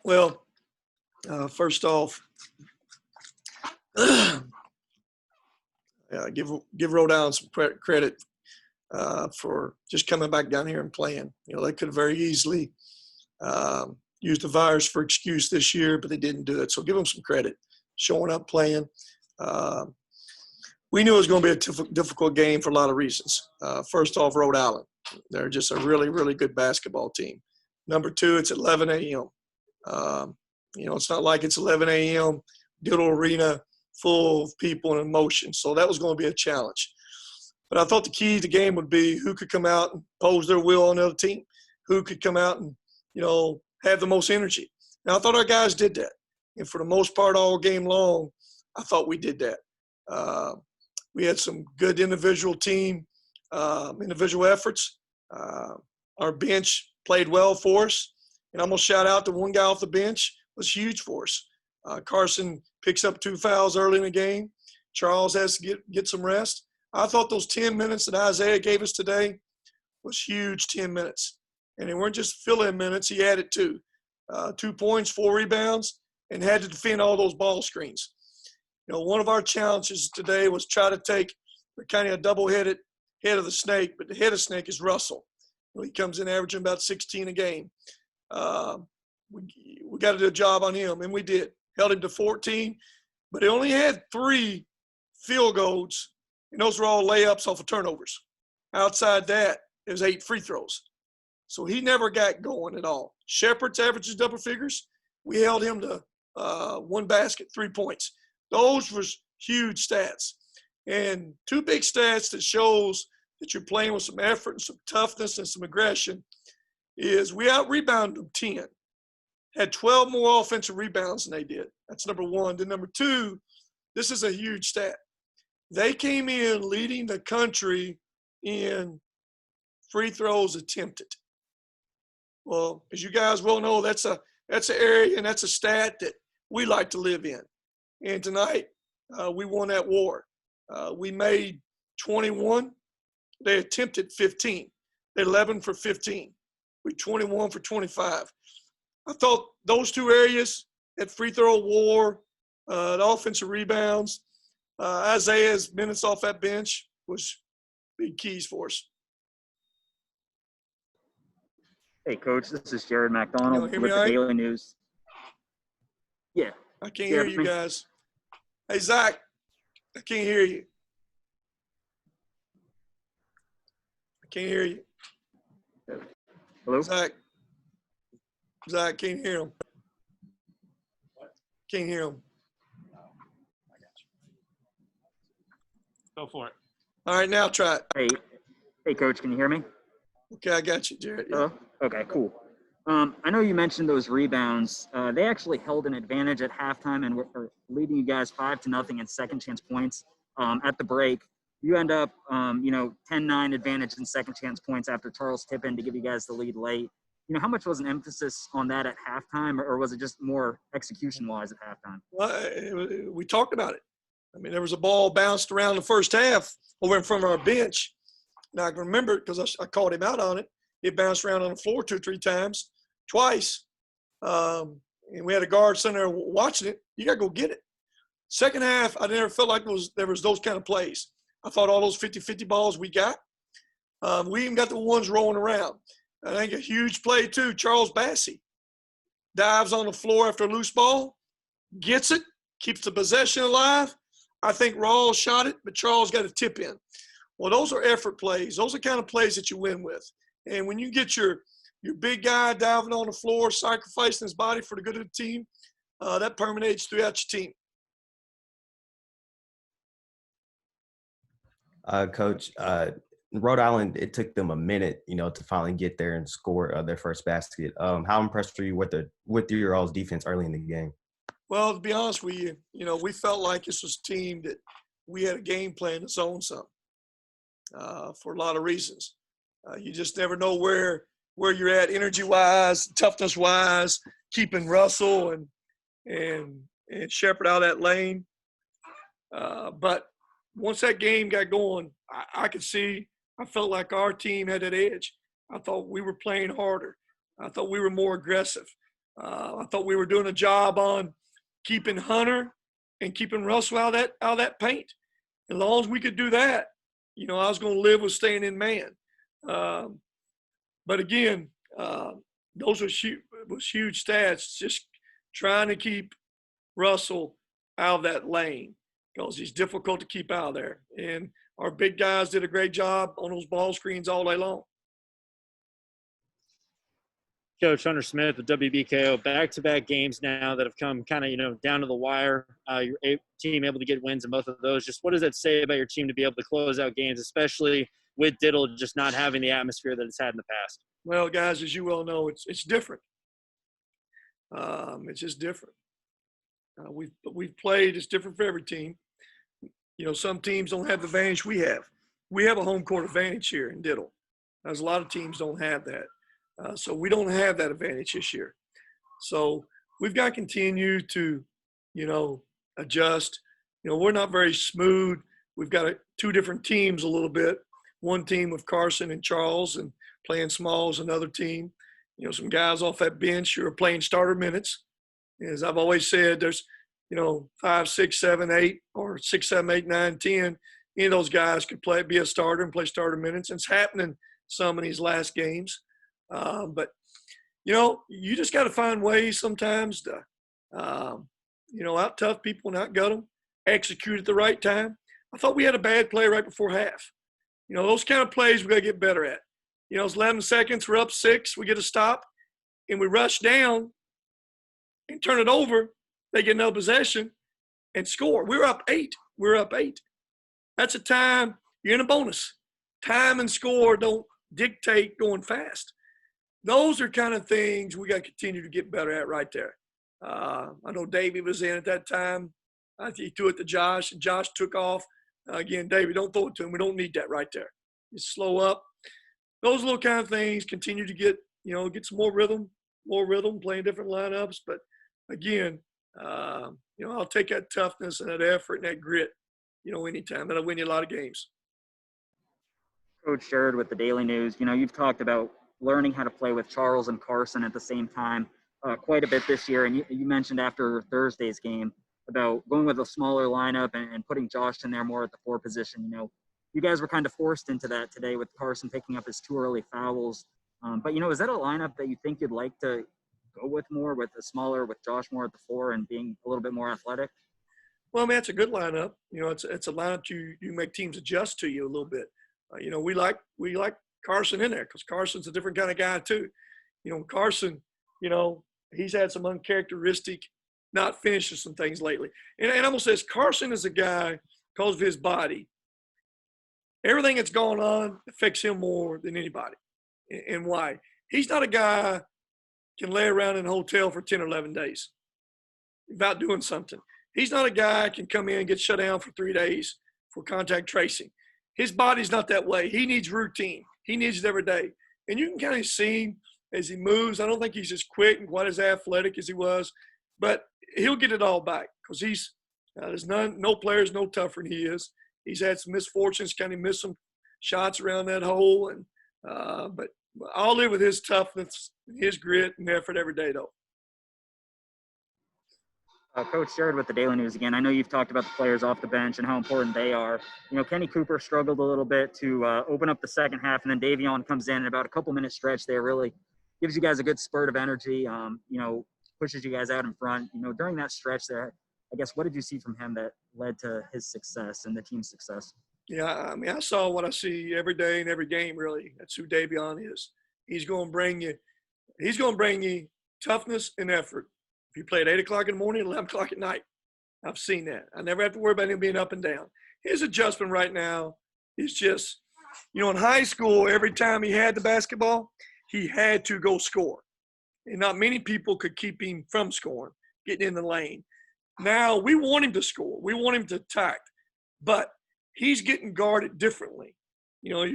Well, first off, give Rhode Island some credit for just coming back down here and playing. You know, they could have very easily used the virus for excuse this year, but they didn't do it. So give them some credit, showing up, playing. We knew it was going to be a difficult game for a lot of reasons. First off, Rhode Island. They're just a really, really good basketball team. Number two, it's at 11 a.m. You know, it's not like it's 11 a.m., Diddle Arena full of people and emotion. So that was going to be a challenge. But I thought the key to the game would be who could come out and pose their will on the other team, who could come out and, you know, have the most energy. Now, I thought our guys did that. And for the most part, all game long, I thought we did that. We had some good individual efforts. Our bench played well for us. And I'm going to shout out the one guy off the bench was huge for us. Carson picks up 2 fouls early in the game. Charles has to get some rest. I thought those 10 minutes that Isaiah gave us today was huge 10 minutes. And they weren't just fill-in minutes. He added 2. 2 points, 4 rebounds, and had to defend all those ball screens. You know, one of our challenges today was try to take kind of a double-headed head of the snake, but the head of the snake is Russell. You know, he comes in averaging about 16 a game. We got to do a job on him, and we did. Held him to 14, but he only had 3 field goals, and those were all layups off of turnovers. Outside that, it was 8 free throws. So he never got going at all. Shepard's averages double figures. We held him to 1 basket, 3 points. Those were huge stats. And 2 big stats that shows that you're playing with some effort and some toughness and some aggression is we out-rebounded them 10. Had 12 more offensive rebounds than they did. That's number 1. Then number 2, this is a huge stat. They came in leading the country in free throws attempted. Well, as you guys well know, that's an area and that's a stat that we like to live in. And tonight, we won that war. We made 21. They attempted 15. They 11 for 15. We 21 for 25. I thought those 2 areas, that free throw war, the offensive rebounds, Isaiah's minutes off that bench was big keys for us. Hey, Coach, this is Jared McDonald with the right? Daily News. Yeah. I can't hear you guys. Hey, Zach, I can't hear you. I can't hear you. Hello? Zach, can't hear him. Can't hear him. Go for it. All right, now try it. Hey, Coach, can you hear me? Okay, I got you, Jared. Yeah. Okay, cool. I know you mentioned those rebounds. They actually held an advantage at halftime and were leading you guys 5-0 in second chance points. At the break, you end up, 10-9 advantage in second chance points after Charles tip in to give you guys the lead late. You know, how much was an emphasis on that at halftime, or was it just more execution-wise at halftime? Well, we talked about it. I mean, there was a ball bounced around the first half over in front of our bench. Now, I can remember it because I called him out on it. It bounced around on the floor 2 or 3 times, twice. And we had a guard sitting there watching it. You got to go get it. Second half, I never felt like there was those kind of plays. I thought all those 50-50 balls we got, we even got the ones rolling around. I think a huge play, too, Charles Bassey dives on the floor after a loose ball, gets it, keeps the possession alive. I think Rawls shot it, but Charles got a tip in. Well, those are effort plays. Those are the kind of plays that you win with. And when you get your big guy diving on the floor, sacrificing his body for the good of the team, that permeates throughout your team. Coach, Rhode Island, it took them a minute, to finally get there and score their first basket. How impressed were you with your all's defense early in the game? Well, to be honest with you, we felt like this was a team that we had a game plan to zone some for a lot of reasons. You just never know where you're at energy-wise, toughness-wise, keeping Russell and Shepard out of that lane. But once that game got going, I could see I felt like our team had that edge. I thought we were playing harder. I thought we were more aggressive. I thought we were doing a job on keeping Hunter and keeping Russell out of that paint. As long as we could do that, I was going to live with staying in man. But again, those was huge stats. Just trying to keep Russell out of that lane because he's difficult to keep out of there. And our big guys did a great job on those ball screens all day long. Coach Hunter Smith with WBKO, back-to-back games now that have come kind of, down to the wire. Your team able to get wins in both of those. Just what does that say about your team to be able to close out games, especially with Diddle just not having the atmosphere that it's had in the past? Well, guys, as you well know, it's different. It's just different. We've played. It's different for every team. Some teams don't have the advantage we have. We have a home court advantage here in Diddle. There's a lot of teams don't have that. So we don't have that advantage this year. So we've got to continue to, adjust. We're not very smooth. We've got two different teams a little bit. One team with Carson and Charles and playing small is another team. Some guys off that bench who are playing starter minutes. As I've always said, there's, 5, 6, 7, 8, or 6, 7, 8, 9, 10. Any of those guys could be a starter and play starter minutes. And it's happening some in these last games. But, you just got to find ways sometimes to, out tough people and outgut them, execute at the right time. I thought we had a bad play right before half. Those kind of plays we got to get better at. It's 11 seconds, we're up 6, we get a stop, and we rush down and turn it over. They get another possession and score. We're up 8. That's a time you're in a bonus. Time and score don't dictate going fast. Those are kind of things we got to continue to get better at right there. I know Davey was in at that time. I think he threw it to Josh, and Josh took off. Again, Davey, don't throw it to him. We don't need that right there. Just slow up. Those little kind of things continue to get some more rhythm, playing different lineups. But again, I'll take that toughness and that effort and that grit, anytime. That'll win you a lot of games. Coach Sherrod with the Daily News, you've talked about learning how to play with Charles and Carson at the same time quite a bit this year. And you mentioned after Thursday's game about going with a smaller lineup and putting Josh in there more at the 4 position. You guys were kind of forced into that today with Carson picking up his 2 early fouls. But, is that a lineup that you think you'd like to go with more, with the smaller, with Josh more at the 4 and being a little bit more athletic? Well, I mean, it's a good lineup. It's a lineup you make teams adjust to you a little bit. We like Carson in there because Carson's a different kind of guy too. Carson, he's had some uncharacteristic not finishing some things lately. And I'm going to say this, Carson is a guy, because of his body, everything that's going on affects him more than anybody. And why? He's not a guy can lay around in a hotel for 10 or 11 days without doing something. He's not a guy can come in and get shut down for 3 days for contact tracing. His body's not that way. He needs routine. He needs it every day. And you can kind of see him as he moves. I don't think he's as quick and quite as athletic as he was, but he'll get it all back because there's no players no tougher than he is. He's had some misfortunes, kind of missed some shots around that hole, and but I'll live with his toughness, his grit, and effort every day, though. Coach Sherrod with the Daily News again. I know you've talked about the players off the bench and how important they are. Kenny Cooper struggled a little bit to open up the second half, and then Davion comes in about a couple-minute stretch there, really gives you guys a good spurt of energy, pushes you guys out in front. During that stretch there, I guess, what did you see from him that led to his success and the team's success? Yeah, I mean, I saw what I see every day in every game, really. That's who Davion is. He's going to bring you toughness and effort. If you play at 8 o'clock in the morning, 11 o'clock at night, I've seen that. I never have to worry about him being up and down. His adjustment right now is just, in high school, every time he had the basketball, he had to go score. And not many people could keep him from scoring, getting in the lane. Now, we want him to score. We want him to attack. But he's getting guarded differently.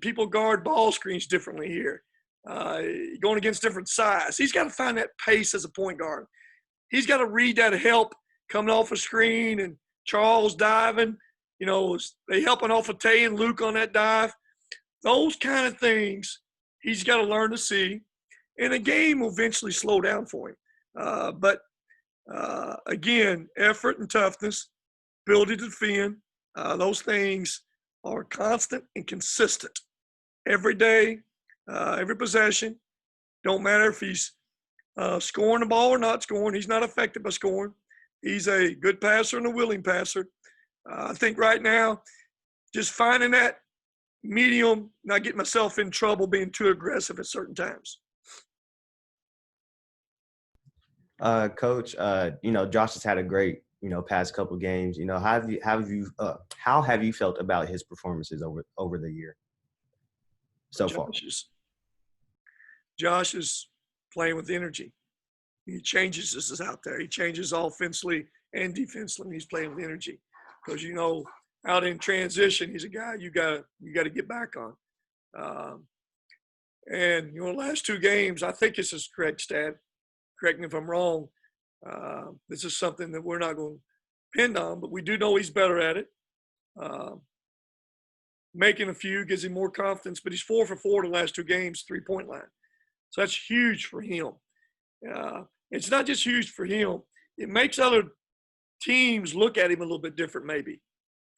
People guard ball screens differently here. Going against different size. He's got to find that pace as a point guard. He's got to read that help coming off a screen and Charles diving. They helping off of Tay and Luke on that dive. Those kind of things he's got to learn to see, and the game will eventually slow down for him. But again, effort and toughness, ability to defend, those things are constant and consistent every day, every possession. Don't matter if he's scoring the ball or not scoring. He's not affected by scoring. He's a good passer and a willing passer. I think right now, just finding that medium, not getting myself in trouble being too aggressive at certain times. Coach, Josh has had a great, past couple games. How have you felt about his performances over the year so far? Josh is playing with energy. He changes us out there. He changes offensively and defensively. He's playing with energy because out in transition, he's a guy you got to get back on. And last two games, I think this is correct stat. Correct me if I'm wrong. This is something that we're not going to depend on, but we do know he's better at it. Making a few gives him more confidence, but he's 4 for 4 the last two games, 3-point line. So that's huge for him. It's not just huge for him. It makes other teams look at him a little bit different maybe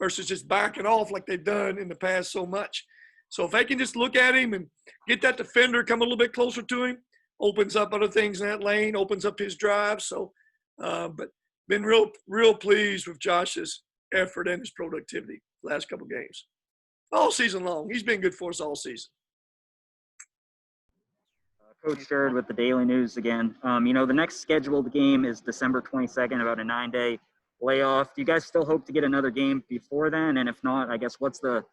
versus just backing off like they've done in the past so much. So if they can just look at him and get that defender come a little bit closer to him, opens up other things in that lane, opens up his drive. So, but been real pleased with Josh's effort and his productivity the last couple of games. All season long. He's been good for us all season. Coach Sterd with the Daily News again. The next scheduled game is December 22nd, about a 9-day layoff. Do you guys still hope to get another game before then? And if not, I guess what's the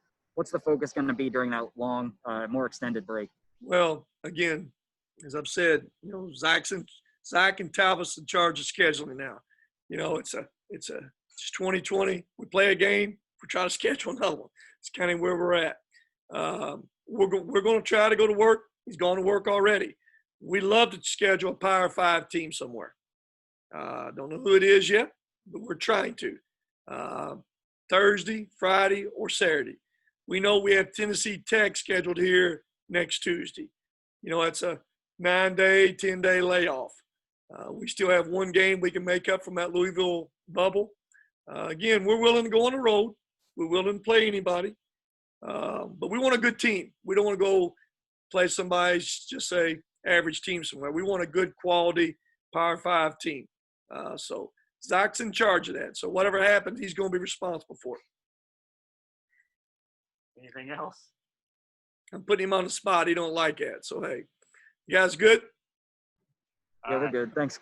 focus going to be during that long, more extended break? Well, again, as I've said, Zach and Talbot's in charge of scheduling now. It's 2020. We play a game. We try to schedule another one. It's kind of where we're at. We're going to try to go to work. He's gone to work already. We love to schedule a Power 5 team somewhere. Don't know who it is yet, but we're trying to. Thursday, Friday, or Saturday. We know we have Tennessee Tech scheduled here next Tuesday. It's a 9-day, 10-day layoff. We still have one game we can make up from that Louisville bubble. Again, we're willing to go on the road. We're willing to play anybody. But we want a good team. We don't want to go play somebody's just say average team somewhere. We want a good quality Power 5 team. So Zach's in charge of that. So whatever happens, he's going to be responsible for it. Anything else? I'm putting him on the spot. He don't like that. So, hey, you guys good? Yeah, we're good. Thanks.